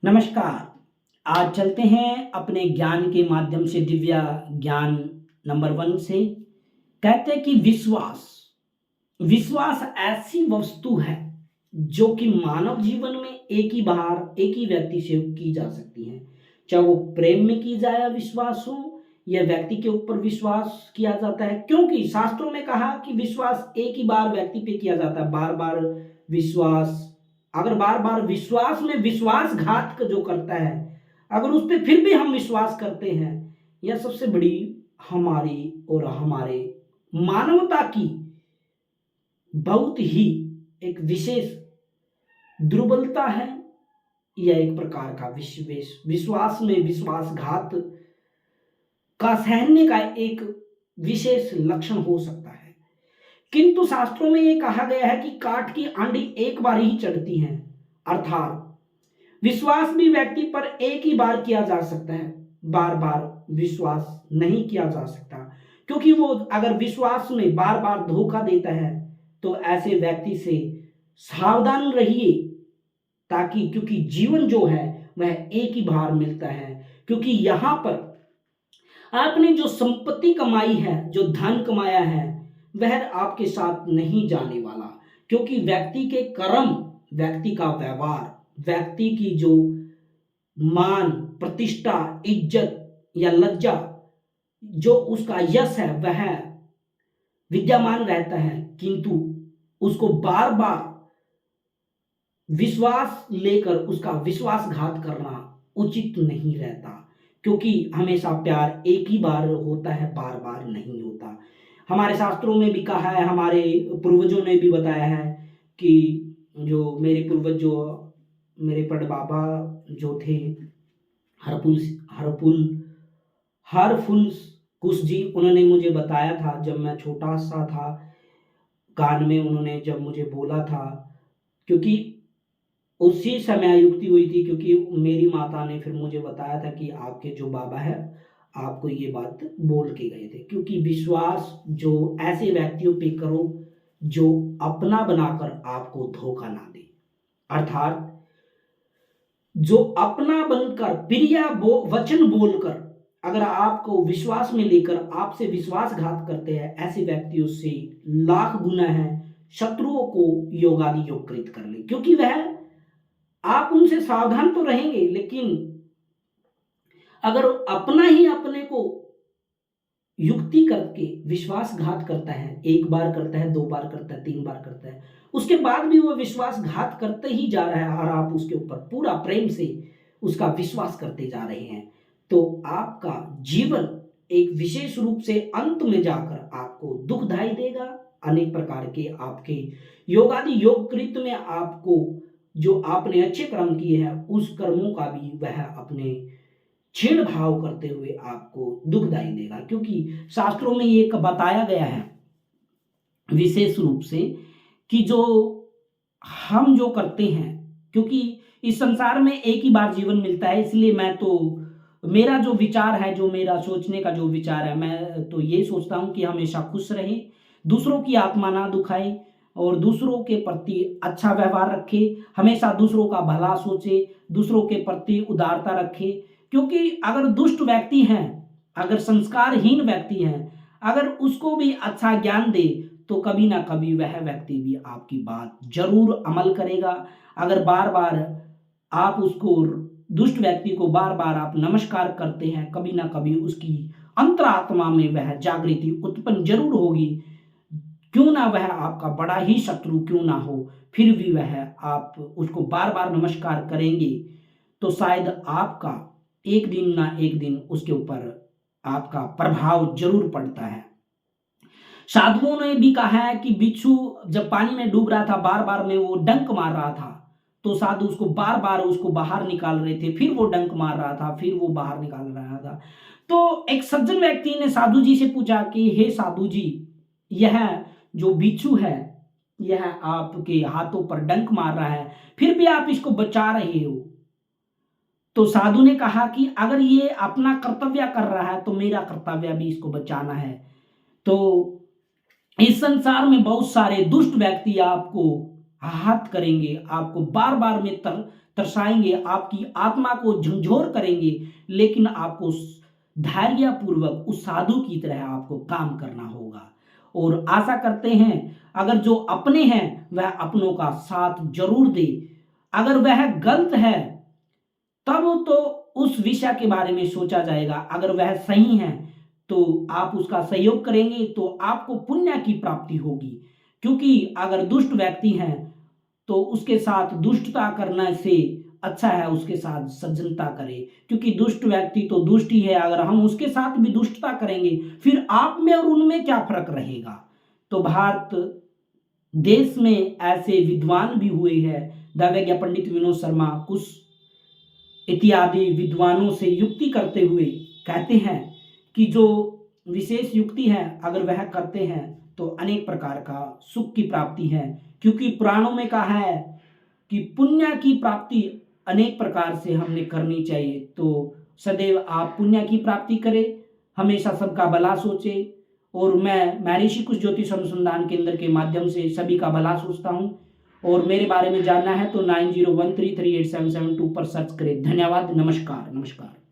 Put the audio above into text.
नमस्कार। आज चलते हैं अपने ज्ञान के माध्यम से दिव्या ज्ञान नंबर 1 से। कहते हैं कि विश्वास विश्वास ऐसी वस्तु है जो कि मानव जीवन में एक ही बार एक ही व्यक्ति से की जा सकती है। चाहे वो प्रेम में की जाए विश्वास हो या व्यक्ति के ऊपर विश्वास किया जाता है, क्योंकि शास्त्रों में कहा कि विश्वास एक ही बार व्यक्ति पे किया जाता है। बार बार विश्वास, अगर बार बार विश्वास में विश्वासघात जो करता है, अगर उस पर फिर भी हम विश्वास करते हैं, यह सबसे बड़ी हमारी और हमारे मानवता की बहुत ही एक विशेष दुर्बलता है। यह एक प्रकार का विश्वास में विश्वासघात का सहने का एक विशेष लक्षण हो सकता है। किंतु शास्त्रों में यह कहा गया है कि काठ की आंधी एक बार ही चढ़ती है, अर्थात विश्वास भी व्यक्ति पर एक ही बार किया जा सकता है, बार बार विश्वास नहीं किया जा सकता। क्योंकि वो अगर विश्वास में बार बार धोखा देता है तो ऐसे व्यक्ति से सावधान रहिए, ताकि क्योंकि जीवन जो है वह एक ही बार मिलता है। क्योंकि यहां पर आपने जो संपत्ति कमाई है, जो धन कमाया है, वह आपके साथ नहीं जाने वाला। क्योंकि व्यक्ति के कर्म, व्यक्ति का व्यवहार, व्यक्ति की जो मान, प्रतिष्ठा, इज्जत या लज्जा, जो उसका यश है, वह विद्यमान रहता है। किंतु उसको बार बार विश्वास लेकर उसका विश्वासघात करना उचित नहीं रहता। क्योंकि हमेशा प्यार एक ही बार होता है, बार बार नहीं होता। हमारे शास्त्रों में भी कहा है, हमारे पूर्वजों ने भी बताया है कि जो मेरे पूर्वज, जो मेरे बाबा जो थे, हरपुल हरपुल हरफुल कुश जी, उन्होंने मुझे बताया था जब मैं छोटा सा था, कान में उन्होंने जब मुझे बोला था। क्योंकि उसी समय युक्ति हुई थी, क्योंकि मेरी माता ने फिर मुझे बताया था कि आपके जो बाबा है आपको ये बात बोल के गए थे। क्योंकि विश्वास जो ऐसे व्यक्तियों पे करो जो अपना बनाकर आपको धोखा ना दे, अर्थात जो अपना बनकर प्रिय वचन बोलकर अगर आपको विश्वास में लेकर आपसे विश्वासघात करते हैं, ऐसे व्यक्तियों से लाख गुना है शत्रुओं को योगादि योगकृत कर ले। क्योंकि वह, आप उनसे सावधान तो रहेंगे, लेकिन अगर अपना ही अपने को युक्ति करके विश्वासघात करता है, एक बार करता है, 2 बार करता है, 3 बार करता है, उसके बाद भी वो विश्वासघात करते ही जा रहा है और आप उसके ऊपर पूरा प्रेम से उसका विश्वास करते जा रहे हैं, तो आपका जीवन एक विशेष रूप से अंत में जाकर आपको दुखदाई देगा। अनेक प्रकार के आपके योगादि योग कृत में आपको जो आपने अच्छे कर्म किए हैं, उस कर्मों का भी वह अपने छीण भाव करते हुए आपको दुखदाई देगा। क्योंकि शास्त्रों में ये बताया गया है विशेष रूप से कि जो हम जो करते हैं, क्योंकि इस संसार में एक ही बार जीवन मिलता है, इसलिए मैं तो, मेरा जो विचार है, जो मेरा सोचने का जो विचार है, मैं तो ये सोचता हूं कि हमेशा खुश रहे, दूसरों की आत्मा ना दुखाए और दूसरों के प्रति अच्छा व्यवहार रखे, हमेशा दूसरों का भला सोचे, दूसरों के प्रति उदारता रखे। क्योंकि अगर दुष्ट व्यक्ति हैं, अगर संस्कारहीन व्यक्ति हैं, अगर उसको भी अच्छा ज्ञान दे तो कभी ना कभी वह व्यक्ति भी आपकी बात जरूर अमल करेगा। अगर बार बार आप उसको, दुष्ट व्यक्ति को बार बार आप नमस्कार करते हैं, कभी ना कभी उसकी अंतरात्मा में वह जागृति उत्पन्न जरूर होगी। क्यों ना वह आपका बड़ा ही शत्रु क्यों ना हो, फिर भी वह आप उसको बार बार नमस्कार करेंगे तो शायद आपका एक दिन ना एक दिन उसके ऊपर आपका प्रभाव जरूर पड़ता है। साधुओं ने भी कहा है कि बिच्छू जब पानी में डूब रहा था, बार बार में वो डंक मार रहा था, तो साधु उसको बार बार उसको बाहर निकाल रहे थे, फिर वो डंक मार रहा था, फिर वो बाहर निकाल रहा था। तो एक सज्जन व्यक्ति ने साधु जी से पूछा कि हे साधु जी, यह जो बिच्छू है यह आपके हाथों पर डंक मार रहा है, फिर भी आप इसको बचा रहे हो। तो साधु ने कहा कि अगर ये अपना कर्तव्य कर रहा है तो मेरा कर्तव्य भी इसको बचाना है। तो इस संसार में बहुत सारे दुष्ट व्यक्ति आपको आहत करेंगे, आपको बार बार में तरसाएंगे, आपकी आत्मा को झंझोर करेंगे, लेकिन आपको धैर्यपूर्वक उस साधु की तरह आपको काम करना होगा। और आशा करते हैं अगर जो अपने हैं वह अपनों का साथ जरूर दे। अगर वह गलत है तब तो उस विषय के बारे में सोचा जाएगा, अगर वह सही है तो आप उसका सहयोग करेंगे तो आपको पुण्य की प्राप्ति होगी। क्योंकि अगर दुष्ट व्यक्ति हैं तो उसके साथ दुष्टता करने से अच्छा है उसके साथ सज्जनता करें, क्योंकि दुष्ट व्यक्ति तो दुष्ट ही है। अगर हम उसके साथ भी दुष्टता करेंगे फिर आप में और उनमें क्या फर्क रहेगा। तो भारत देश में ऐसे विद्वान भी हुए हैं, दैवज्ञ पंडित विनोद शर्मा कुछ इत्यादि विद्वानों से युक्ति करते हुए कहते हैं कि जो विशेष युक्ति है अगर वह करते हैं तो अनेक प्रकार का सुख की प्राप्ति है। क्योंकि पुराणों में कहा है कि पुण्य की प्राप्ति अनेक प्रकार से हमने करनी चाहिए। तो सदैव आप पुण्य की प्राप्ति करें, हमेशा सबका भला सोचे। और मैं महर्षि कुश ज्योतिष अनुसंधान केंद्र के माध्यम से सभी का भला सोचता हूँ। और मेरे बारे में जानना है तो 9013387772 पर सर्च करें। धन्यवाद। नमस्कार।